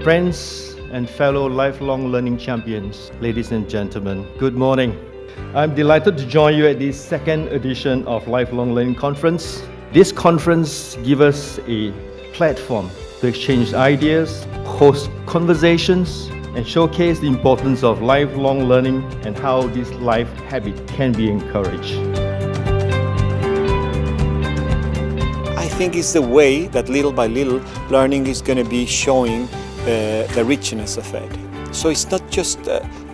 Friends and fellow lifelong learning champions, ladies and gentlemen, good morning. I'm delighted to join you at the second edition of Lifelong Learning Conference. This conference gives us a platform to exchange ideas, host conversations, and showcase the importance of lifelong learning and how this life habit can be encouraged. I think it's the way that little by little learning is going to be showing the richness of it. So it's not just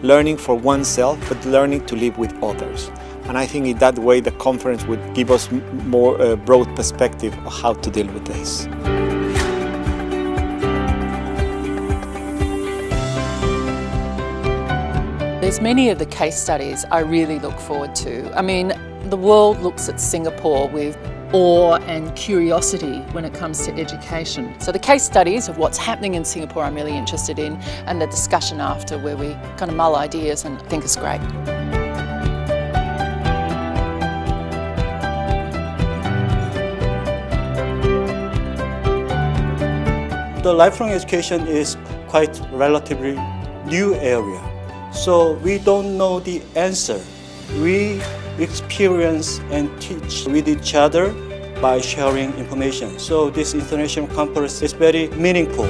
learning for oneself, but learning to live with others. And I think in that way the conference would give us more broad perspective of how to deal with this. There's many of the case studies I really look forward to. I mean, the world looks at Singapore with awe and curiosity when it comes to education. So the case studies of what's happening in Singapore I'm really interested in, and the discussion after where we kind of mull ideas and think is great. The lifelong education is quite relatively new area. So we don't know the answer. We experience and teach with each other by sharing information. So this international conference is very meaningful.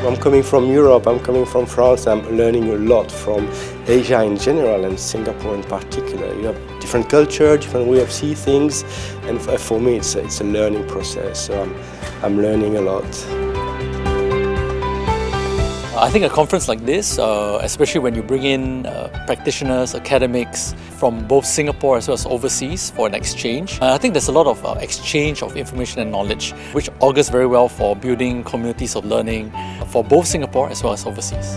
I'm coming from Europe, I'm coming from France, I'm learning a lot from Asia in general and Singapore in particular. You have different culture, different way of seeing things, and for me it's a learning process, so I'm learning a lot. I think a conference like this, especially when you bring in practitioners, academics from both Singapore as well as overseas for an exchange, I think there's a lot of exchange of information and knowledge, which augurs very well for building communities of learning for both Singapore as well as overseas.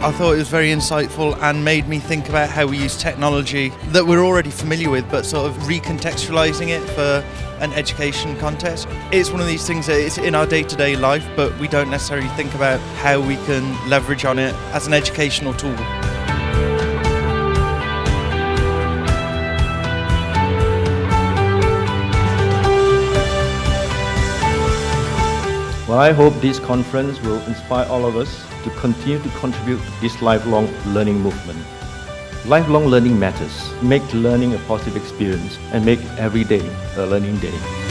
I thought it was very insightful and made me think about how we use technology that we're already familiar with, but sort of recontextualizing it for an education context. It's one of these things that it's in our day-to-day life, but we don't necessarily think about how we can leverage on it as an educational tool. Well, I hope this conference will inspire all of us to continue to contribute to this lifelong learning movement. Lifelong learning matters. Make learning a positive experience and make every day a learning day.